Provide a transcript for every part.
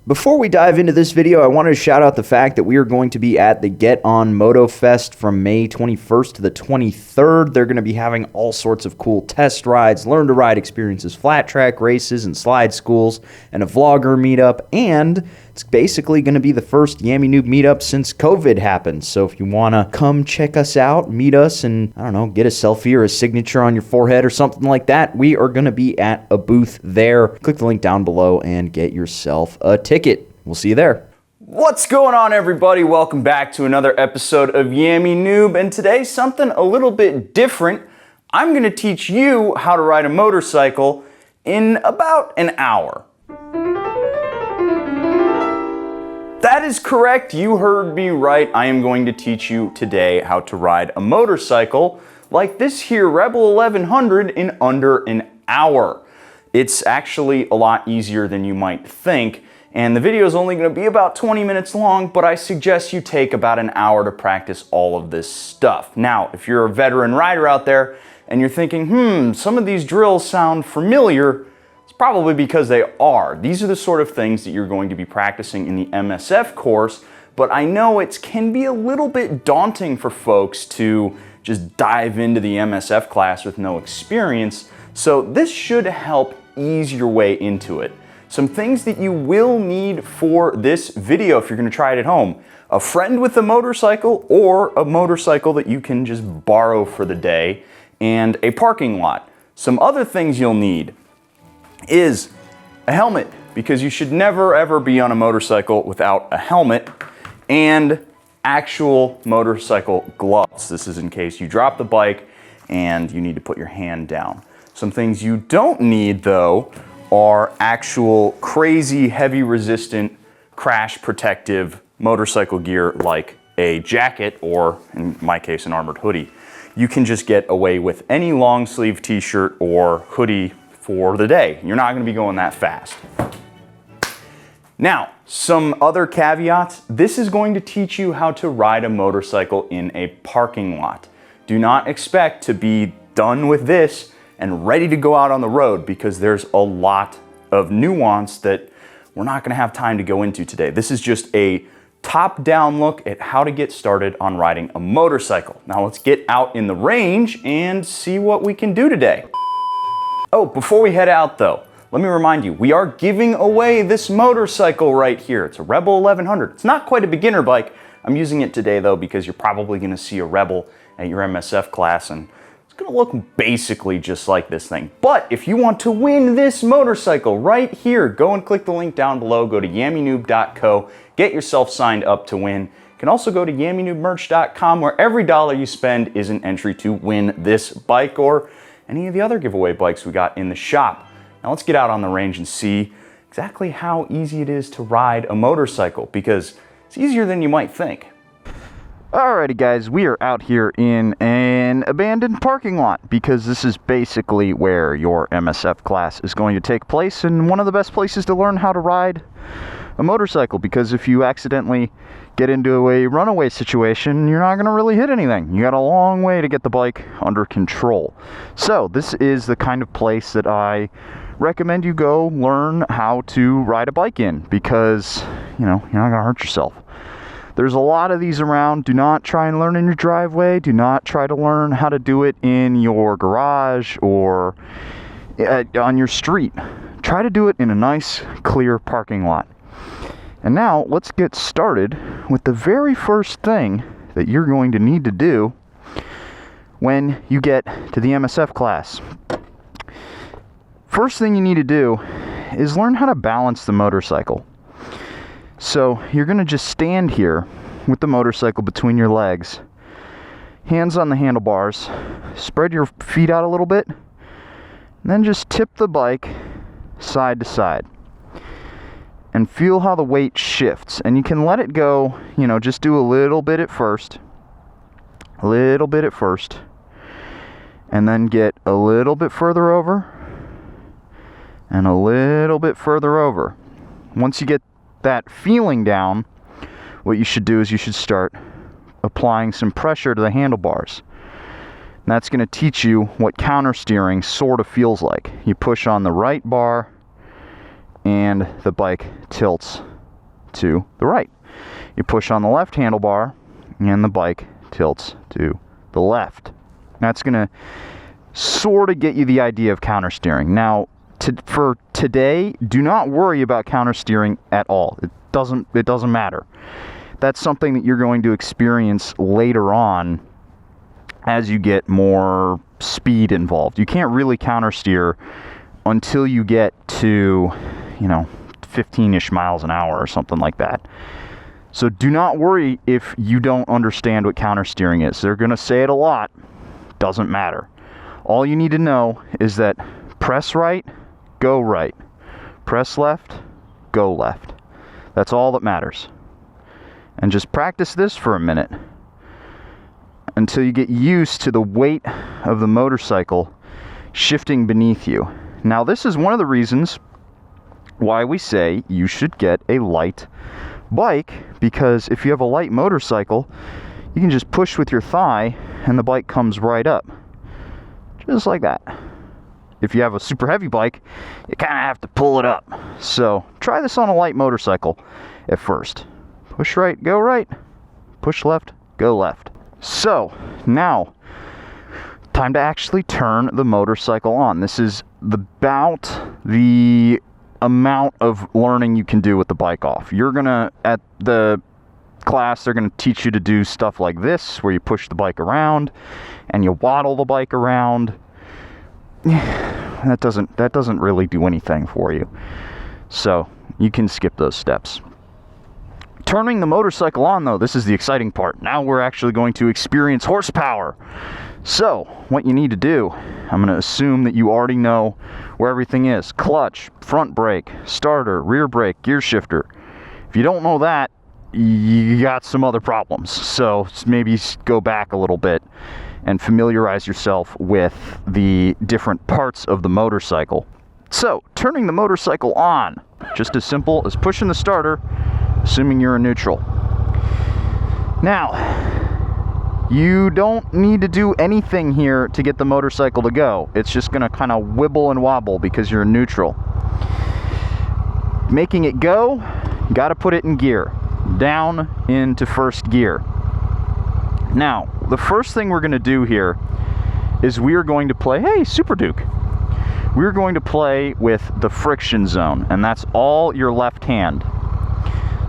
Before we dive into this video, I wanted to shout out the fact that we are going to be at the Get On Moto Fest from May 21st to the 23rd. They're going to be having all sorts of cool test rides, learn to ride experiences, flat track races, and slide schools, and a vlogger meetup, and it's basically going to be the first Yami Noob meetup since COVID happened. So if you want to come check us out, meet us, and, I don't know, get a selfie or a signature on your forehead or something like that, we are going to be at a booth there. Click the link down below and get yourself a ticket. We'll see you there. What's going on, everybody? Welcome back to another episode of Yami Noob, and today something a little bit different. I'm going to teach you how to ride a motorcycle in about an hour. That is correct, you heard me right. I am going to teach you today how to ride a motorcycle like this here Rebel 1100 in under an hour. It's actually a lot easier than you might think, and the video is only going to be about 20 minutes long, but I suggest you take about an hour to practice all of this stuff. Now, if you're a veteran rider out there and you're thinking, some of these drills sound familiar, it's probably because they are. These are the sort of things that you're going to be practicing in the MSF course, but I know it can be a little bit daunting for folks to just dive into the MSF class with no experience, so this should help ease your way into it. Some things that you will need for this video if you're going to try it at home: a friend with a motorcycle or a motorcycle that you can just borrow for the day, and a parking lot. Some other things you'll need is a helmet, because you should never ever be on a motorcycle without a helmet, and actual motorcycle gloves. This is in case you drop the bike and you need to put your hand down. Some things you don't need though are actual crazy heavy resistant crash protective motorcycle gear like a jacket or, in my case, an armored hoodie. You can just get away with any long sleeve t-shirt or hoodie for the day. You're not going to be going that fast. Now, some other caveats. This is going to teach you how to ride a motorcycle in a parking lot. Do not expect to be done with this and ready to go out on the road, because there's a lot of nuance that we're not going to have time to go into today. This is just a top-down look at how to get started on riding a motorcycle. Now let's get out in the range and see what we can do today. Oh, before we head out though, let me remind you, we are giving away this motorcycle right here. It's a Rebel 1100. It's not quite a beginner bike. I'm using it today though because you're probably going to see a Rebel at your MSF class, and it's going to look basically just like this thing. But if you want to win this motorcycle right here, go and click the link down below. Go to yaminoob.co. Get yourself signed up to win. You can also go to yaminoobmerch.com, where every dollar you spend is an entry to win this bike or any of the other giveaway bikes we got in the shop. Now let's get out on the range and see exactly how easy it is to ride a motorcycle, because it's easier than you might think. Alrighty guys, we are out here in an abandoned parking lot, because this is basically where your MSF class is going to take place, and one of the best places to learn how to ride a motorcycle, because if you accidentally get into a runaway situation, you're not going to really hit anything. You got a long way to get the bike under control. So this is the kind of place that I recommend you go learn how to ride a bike in, because, you know, you're not going to hurt yourself. There's a lot of these around. Do not try and learn in your driveway. Do not try to learn how to do it in your garage or on your street. Try to do it in a nice, clear parking lot. And now let's get started with the very first thing that you're going to need to do when you get to the MSF class. First thing you need to do is learn how to balance the motorcycle. So you're going to just stand here with the motorcycle between your legs, hands on the handlebars, spread your feet out a little bit, and then just tip the bike side to side. And feel how the weight shifts. And you can let it go, you know, just do a little bit at first. A little bit at first. And then get a little bit further over. And a little bit further over. Once you get that feeling down, what you should do is you should start applying some pressure to the handlebars. And that's going to teach you what counter steering sort of feels like. You push on the right bar, and the bike tilts to the right. You push on the left handlebar, and the bike tilts to the left. That's going to sort of get you the idea of counter steering. Now, for today, do not worry about counter steering at all. It doesn't matter. That's something that you're going to experience later on as you get more speed involved. You can't really counter steer until you get to, 15-ish miles an hour or something like that. So do not worry if you don't understand what counter steering is. They're going to say it a lot. Doesn't matter. All you need to know is that press right, go right. Press left, go left. That's all that matters. And just practice this for a minute until you get used to the weight of the motorcycle shifting beneath you. Now, this is one of the reasons why we say you should get a light bike, because if you have a light motorcycle, you can just push with your thigh and the bike comes right up. Just like that. If you have a super heavy bike, you kind of have to pull it up. So try this on a light motorcycle at first. Push right, go right. Push left, go left. So now, time to actually turn the motorcycle on. This is about the amount of learning you can do with the bike off. You're gonna, at the class, they're gonna teach you to do stuff like this, where you push the bike around and you waddle the bike around. That doesn't really do anything for you. So you can skip those steps. Turning the motorcycle on, though, this is the exciting part. Now we're actually going to experience horsepower. So what you need to do, I'm going to assume that you already know where everything is. Clutch, front brake, starter, rear brake, gear shifter. If you don't know that, you got some other problems. So maybe go back a little bit and familiarize yourself with the different parts of the motorcycle. So, turning the motorcycle on, just as simple as pushing the starter, assuming you're in neutral. Now, you don't need to do anything here to get the motorcycle to go. It's just gonna kind of wibble and wobble because you're in neutral. Making it go, you gotta put it in gear, down into first gear. Now, the first thing we're going to do here is we are going to play, hey, Super Duke. We're going to play with the friction zone, and that's all your left hand.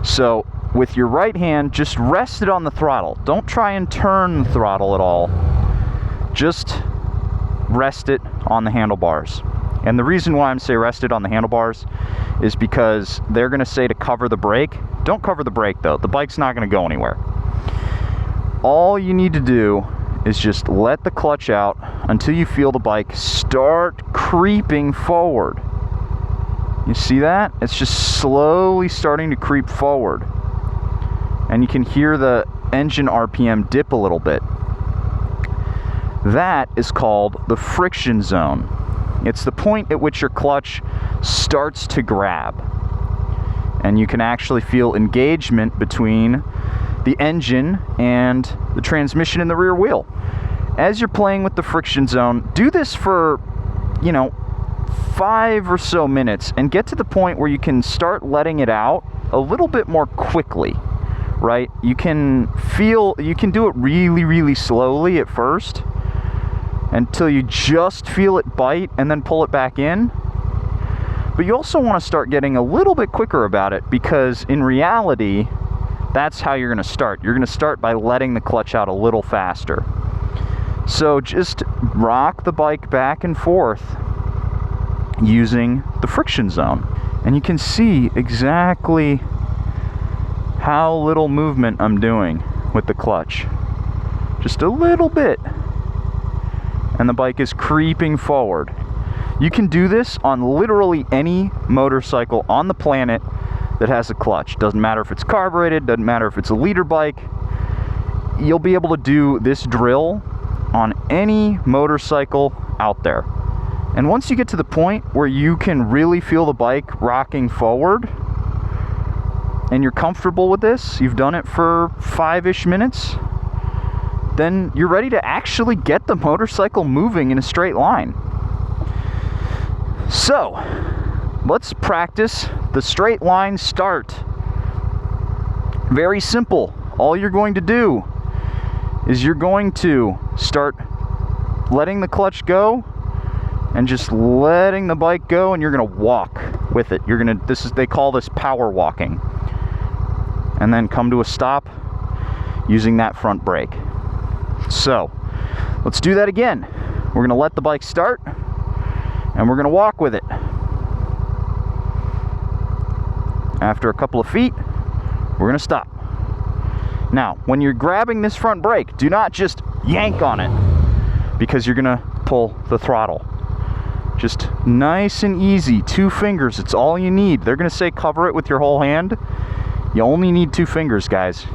So, with your right hand, just rest it on the throttle. Don't try and turn the throttle at all. Just rest it on the handlebars. And the reason why I'm saying rest it on the handlebars is because they're going to say to cover the brake. Don't cover the brake, though. The bike's not going to go anywhere. All you need to do is just let the clutch out until you feel the bike start creeping forward. You see that? It's just slowly starting to creep forward. And you can hear the engine RPM dip a little bit. That is called the friction zone. It's the point at which your clutch starts to grab. And you can actually feel engagement between the engine and the transmission in the rear wheel. As you're playing with the friction zone, do this for, 5 or so minutes and get to the point where you can start letting it out a little bit more quickly, right? You can do it really, really slowly at first until you just feel it bite and then pull it back in. But you also want to start getting a little bit quicker about it, because in reality, that's how you're going to start. You're going to start by letting the clutch out a little faster. So just rock the bike back and forth using the friction zone. And you can see exactly how little movement I'm doing with the clutch. Just a little bit. And the bike is creeping forward. You can do this on literally any motorcycle on the planet that has a clutch. Doesn't matter if it's carbureted, doesn't matter if it's a liter bike. You'll be able to do this drill on any motorcycle out there. And once you get to the point where you can really feel the bike rocking forward and you're comfortable with this, you've done it for 5-ish minutes, then you're ready to actually get the motorcycle moving in a straight line. So, let's practice the straight line start Very simple. All you're going to do is you're going to start letting the clutch go and just letting the bike go, and you're gonna walk with it. You're gonna, they call this power walking. And then come to a stop using that front brake. So, let's do that again. We're gonna let the bike start, and we're gonna walk with it. After a couple of feet, we're gonna stop. Now, when you're grabbing this front brake, do not just yank on it, because you're gonna pull the throttle. Just nice and easy, 2 fingers, it's all you need. They're gonna say cover it with your whole hand. You only need 2 fingers, guys.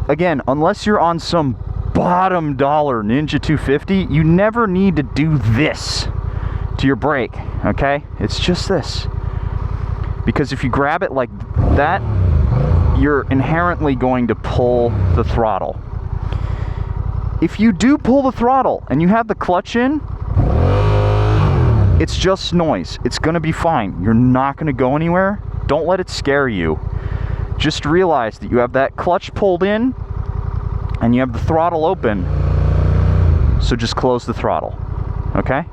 Again, unless you're on some bottom dollar Ninja 250, you never need to do this to your brake, okay? It's just this. Because if you grab it like that, you're inherently going to pull the throttle. If you do pull the throttle and you have the clutch in, it's just noise. It's gonna be fine. You're not gonna go anywhere. Don't let it scare you. Just realize that you have that clutch pulled in and you have the throttle open. So just close the throttle, okay?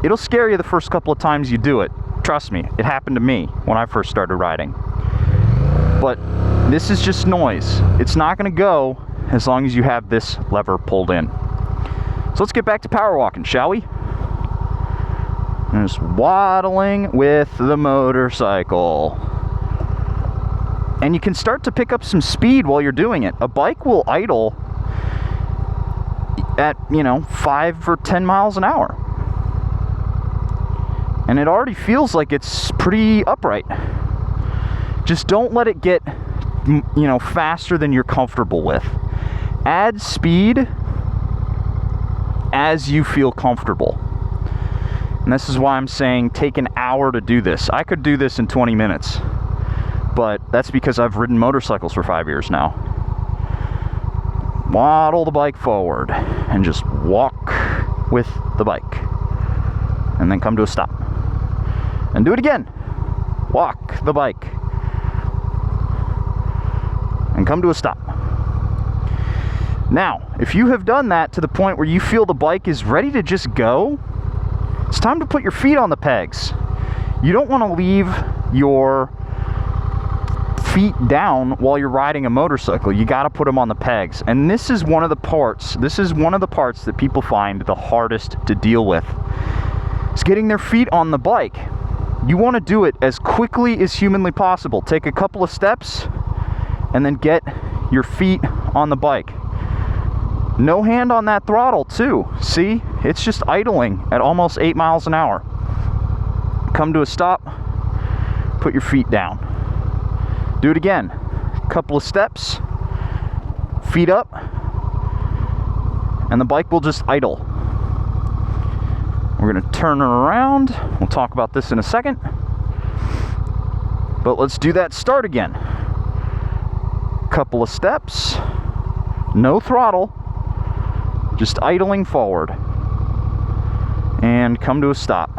It'll scare you the first couple of times you do it. Trust me, it happened to me when I first started riding. But this is just noise. It's not gonna go as long as you have this lever pulled in. So let's get back to power walking, shall we? Just waddling with the motorcycle. And you can start to pick up some speed while you're doing it. A bike will idle at, 5 or 10 miles an hour. And it already feels like it's pretty upright. Just don't let it get, faster than you're comfortable with. Add speed as you feel comfortable. And this is why I'm saying take an hour to do this. I could do this in 20 minutes, but that's because I've ridden motorcycles for 5 years now. Waddle the bike forward and just walk with the bike. And then come to a stop. And do it again. Walk the bike. And come to a stop. Now, if you have done that to the point where you feel the bike is ready to just go, it's time to put your feet on the pegs. You don't want to leave your feet down while you're riding a motorcycle. You got to put them on the pegs. And this is one of the parts that people find the hardest to deal with. It's getting their feet on the bike. You want to do it as quickly as humanly possible. Take a couple of steps and then get your feet on the bike. No hand on that throttle too. See, it's just idling at almost 8 miles an hour. Come to a stop, put your feet down. Do it again. Couple of steps, feet up, and the bike will just idle. We're gonna turn it around. We'll talk about this in a second. But let's do that start again. Couple of steps, no throttle, just idling forward. And come to a stop.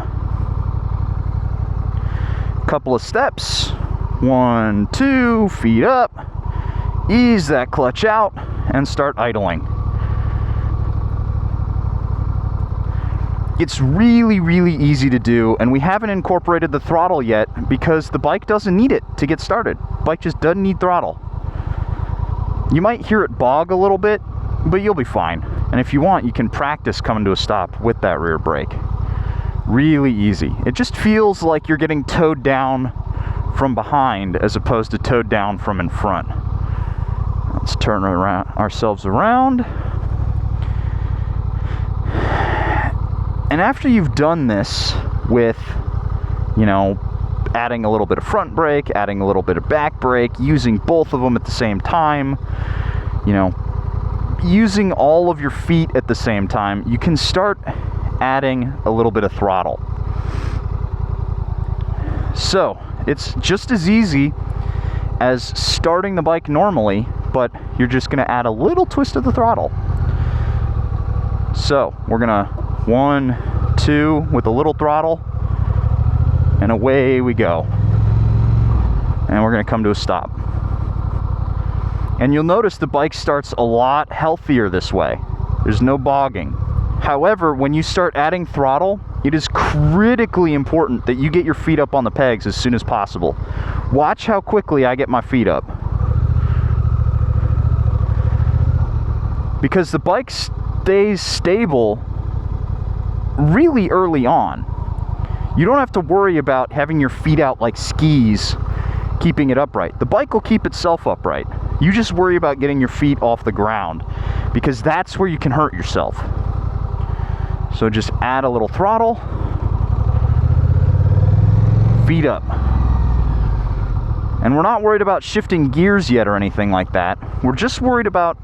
Couple of steps, 1, 2, feet up, ease that clutch out, and start idling. It's really, really easy to do, and we haven't incorporated the throttle yet because the bike doesn't need it to get started. The bike just doesn't need throttle. You might hear it bog a little bit, but you'll be fine. And if you want, you can practice coming to a stop with that rear brake. Really easy. It just feels like you're getting towed down from behind as opposed to towed down from in front. Let's turn ourselves around. And after you've done this with, adding a little bit of front brake, adding a little bit of back brake, using both of them at the same time, using all of your feet at the same time, you can start adding a little bit of throttle. So, it's just as easy as starting the bike normally, but you're just gonna add a little twist of the throttle. So, we're gonna 1, 2 with a little throttle, and away we go. And we're gonna come to a stop. And you'll notice the bike starts a lot healthier this way. There's no bogging. However, when you start adding throttle, it is critically important that you get your feet up on the pegs as soon as possible. Watch how quickly I get my feet up. Because the bike stays stable really early on. You don't have to worry about having your feet out like skis, keeping it upright. The bike will keep itself upright. You just worry about getting your feet off the ground, because that's where you can hurt yourself. So just add a little throttle, feet up. And we're not worried about shifting gears yet or anything like that. We're just worried about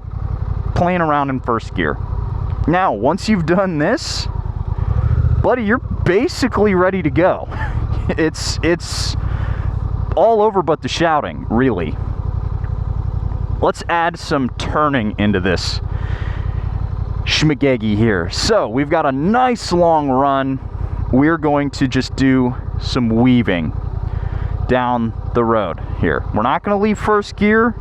playing around in first gear. Now, once you've done this, buddy, you're basically ready to go. It's all over but the shouting, really. Let's add some turning into this schmagegi here. So we've got a nice long run. We're going to just do some weaving down the road here. We're not going to leave first gear.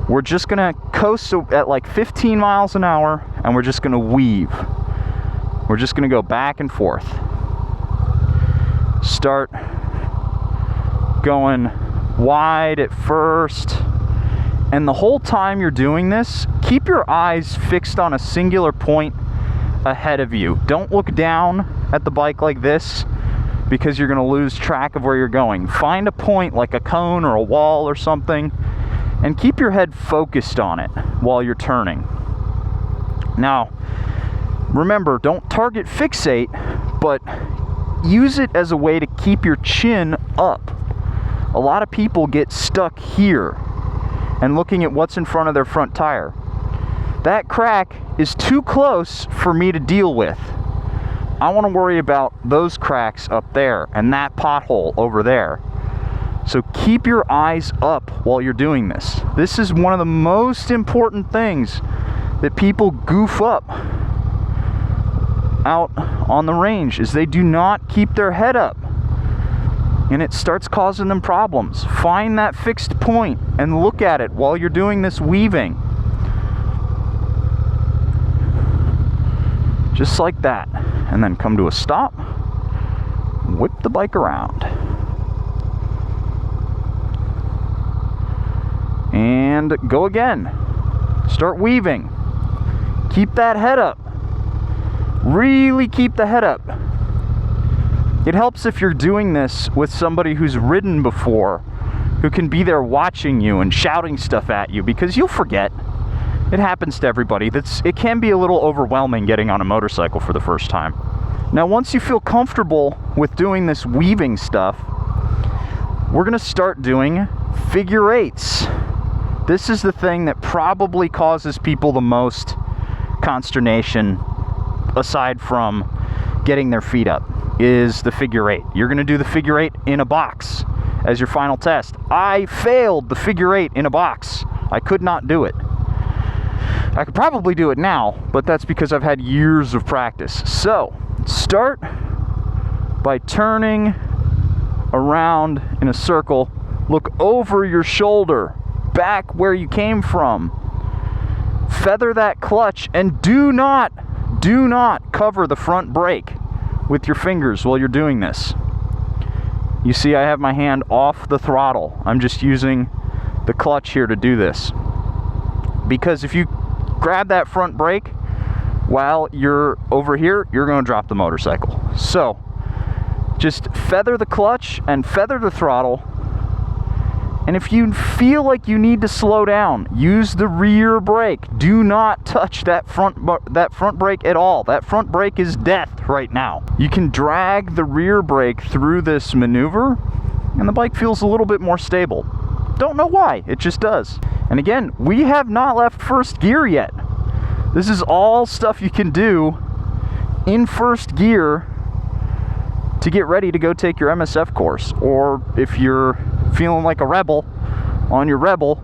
We're just going to coast at like 15 miles an hour, and we're just going to weave. We're just going to go back and forth. Start going wide at first. And the whole time you're doing this, keep your eyes fixed on a singular point ahead of you. Don't look down at the bike like this, because you're going to lose track of where you're going. Find a point like a cone or a wall or something, and keep your head focused on it while you're turning. Now, remember, don't target fixate, but use it as a way to keep your chin up. A lot of people get stuck here and looking at what's in front of their front tire. That crack is too close for me to deal with. I want to worry about those cracks up there and that pothole over there. So keep your eyes up while you're doing this. This is one of the most important things that people goof up out on the range, is they do not keep their head up. And it starts causing them problems. Find that fixed point and look at it while you're doing this weaving. Just like that. And then come to a stop. Whip the bike around. And go again. Start weaving. Keep that head up. Really keep the head up. It helps if you're doing this with somebody who's ridden before, who can be there watching you and shouting stuff at you, because you'll forget. It happens to everybody. It can be a little overwhelming getting on a motorcycle for the first time. Now, once you feel comfortable with doing this weaving stuff, we're going to start doing figure eights. This is the thing that probably causes people the most consternation, aside from getting their feet up, is the figure eight. You're going to do the figure eight in a box as your final test. I failed the figure eight in a box. I could not do it. I could probably do it now, but that's because I've had years of practice. So, start by turning around in a circle. Look over your shoulder, back where you came from. Feather that clutch, and do not cover the front brake with your fingers while you're doing this. You see, I have my hand off the throttle. I'm just using the clutch here to do this. Because if you grab that front brake while you're over here, you're going to drop the motorcycle. So, just feather the clutch and feather the throttle. And if you feel like you need to slow down, use the rear brake. Do not touch that front brake at all. That front brake is death right now. You can drag the rear brake through this maneuver, and the bike feels a little bit more stable. Don't know why, it just does. And again, we have not left first gear yet. This is all stuff you can do in first gear to get ready to go take your MSF course. Or if you're feeling like a rebel on your Rebel,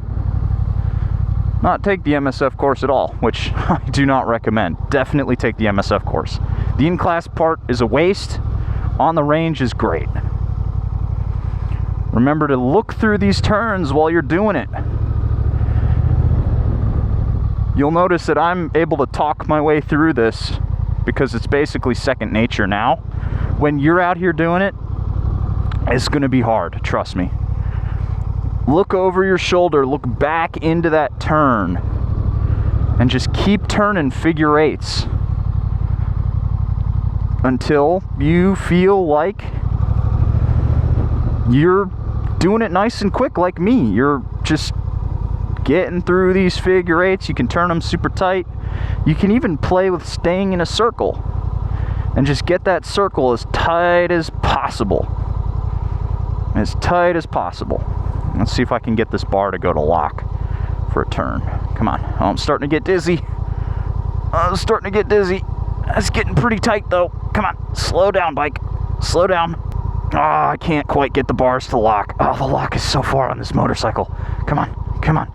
not take the MSF course at all, which I do not recommend. Definitely take the MSF course. The in-class part is a waste. On the range is great. Remember to look through these turns while you're doing it. You'll notice that I'm able to talk my way through this because it's basically second nature now. When you're out here doing it, it's gonna be hard, trust me. Look over your shoulder, look back into that turn, and just keep turning figure eights until you feel like you're doing it nice and quick like me. You're just getting through these figure eights. You can turn them super tight. You can even play with staying in a circle and just get that circle as tight as possible. As tight as possible. Let's see if I can get this bar to go to lock for a turn. Come on. Oh, I'm starting to get dizzy. I'm starting to get dizzy. That's getting pretty tight though. Come on. Slow down, bike. Slow down. Oh, I can't quite get the bars to lock. Oh, the lock is so far on this motorcycle. Come on. Come on.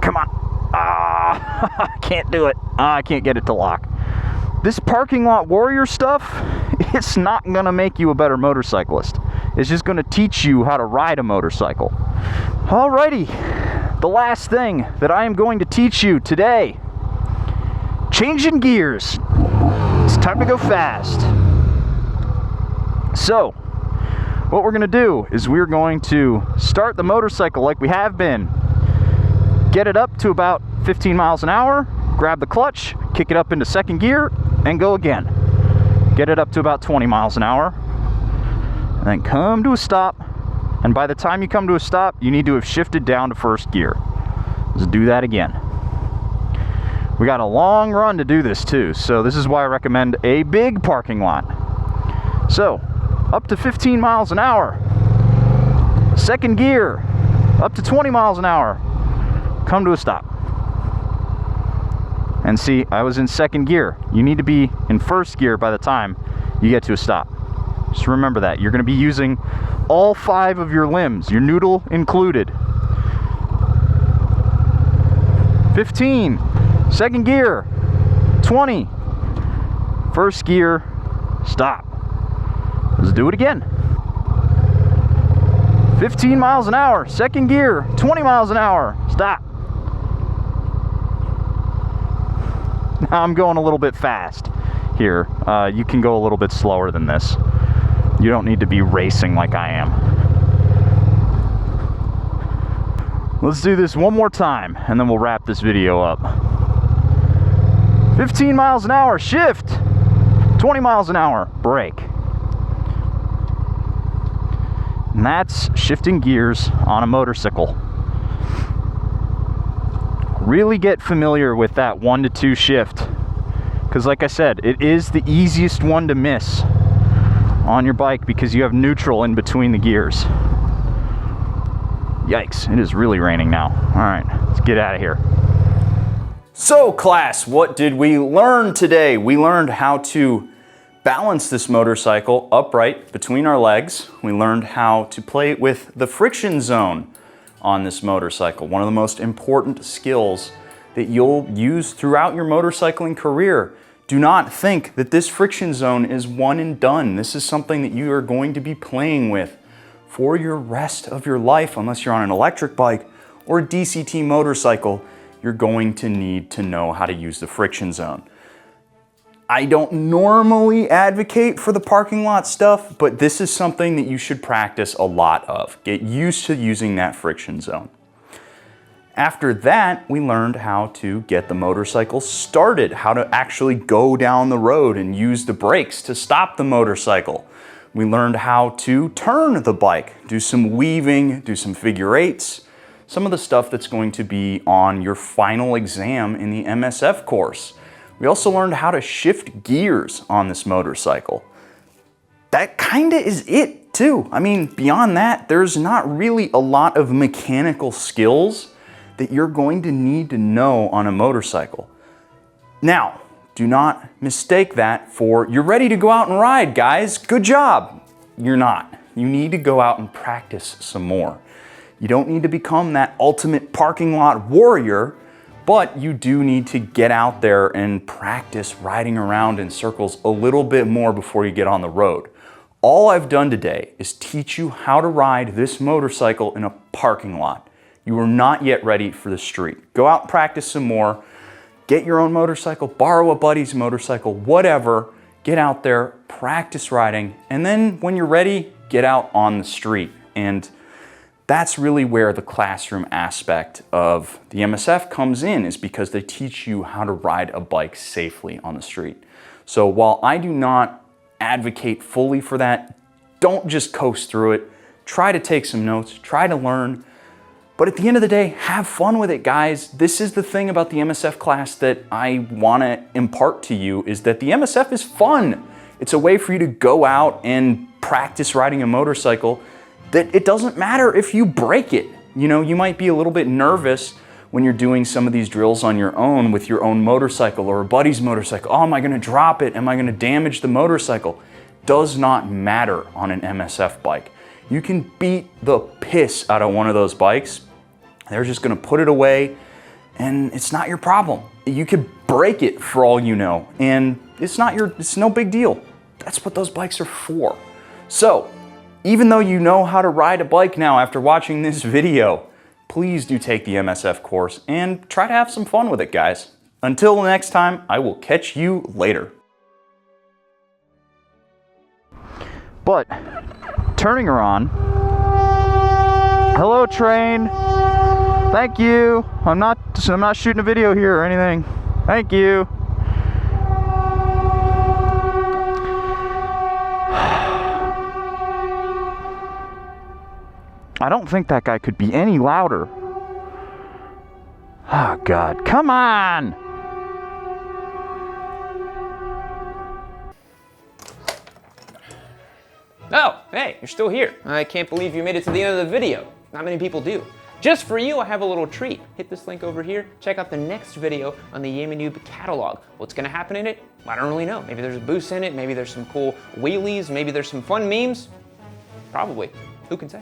Come on. Ah, I can't do it. I can't get it to lock. This parking lot warrior stuff, it's not gonna make you a better motorcyclist. It's just gonna teach you how to ride a motorcycle. Alrighty, the last thing that I am going to teach you today, changing gears. It's time to go fast. So, what we're gonna do is we're going to start the motorcycle like we have been. Get it up to about 15 miles an hour, grab the clutch, kick it up into second gear, and go again. Get it up to about 20 miles an hour, and then come to a stop. And by the time you come to a stop, you need to have shifted down to first gear. Let's do that again. We got a long run to do this too, so this is why I recommend a big parking lot. So, up to 15 miles an hour, second gear, up to 20 miles an hour, come to a stop. And see, I was in second gear. You need to be in first gear by the time you get to a stop. Just remember that. You're going to be using all 5 of your limbs, your noodle included. 15, second gear, 20, first gear, stop. Let's do it again. 15 miles an hour, second gear, 20 miles an hour, stop. Now I'm going a little bit fast here. You can go a little bit slower than this. You don't need to be racing like I am. Let's do this one more time and then we'll wrap this video up. 15 miles an hour, shift. 20 miles an hour, brake. And that's shifting gears on a motorcycle. Really get familiar with that 1 to 2 shift, because like I said, it is the easiest one to miss on your bike because you have neutral in between the gears. Yikes, it is really raining now. All right, let's get out of here. So class, what did we learn today? We learned how to balance this motorcycle upright between our legs. We learned how to play with the friction zone on this motorcycle, one of the most important skills that you'll use throughout your motorcycling career. Do not think that this friction zone is one and done. This is something that you are going to be playing with for your rest of your life. Unless you're on an electric bike or a DCT motorcycle, you're going to need to know how to use the friction zone. I don't normally advocate for the parking lot stuff, but this is something that you should practice a lot of. Get used to using that friction zone. After that, we learned how to get the motorcycle started, how to actually go down the road and use the brakes to stop the motorcycle. We learned how to turn the bike, do some weaving, do some figure eights, some of the stuff that's going to be on your final exam in the MSF course. We also learned how to shift gears on this motorcycle. That kinda is it too. I mean, beyond that, there's not really a lot of mechanical skills that you're going to need to know on a motorcycle. Now, do not mistake that for you're ready to go out and ride, guys. Good job. You're not. You need to go out and practice some more. You don't need to become that ultimate parking lot warrior, but you do need to get out there and practice riding around in circles a little bit more before you get on the road. All I've done today is teach you how to ride this motorcycle in a parking lot. You are not yet ready for the street. Go out and practice some more. Get your own motorcycle, borrow a buddy's motorcycle, whatever. Get out there, practice riding, and then when you're ready, get out on the street. And that's really where the classroom aspect of the MSF comes in, is because they teach you how to ride a bike safely on the street. So while I do not advocate fully for that, don't just coast through it. Try to take some notes, try to learn. But at the end of the day, have fun with it, guys. This is the thing about the MSF class that I want to impart to you, is that the MSF is fun. It's a way for you to go out and practice riding a motorcycle, that it doesn't matter if you break it. You know, you might be a little bit nervous when you're doing some of these drills on your own with your own motorcycle or a buddy's motorcycle. Oh, am I gonna drop it? Am I gonna damage the motorcycle? Does not matter on an MSF bike. You can beat the piss out of one of those bikes. They're just gonna put it away and it's not your problem. You could break it for all you know, and it's no big deal. That's what those bikes are for. So, even though you know how to ride a bike now after watching this video, please do take the MSF course and try to have some fun with it, guys. Until next time, I will catch you later. But, turning her on. Hello, train. Thank you. I'm not shooting a video here or anything. Thank you. I don't think that guy could be any louder. Oh, God. Come on! Oh, hey, you're still here. I can't believe you made it to the end of the video. Not many people do. Just for you, I have a little treat. Hit this link over here. Check out the next video on the Yamanoob catalog. What's gonna happen in it? I don't really know. Maybe there's a boost in it. Maybe there's some cool wheelies. Maybe there's some fun memes. Probably. Who can say?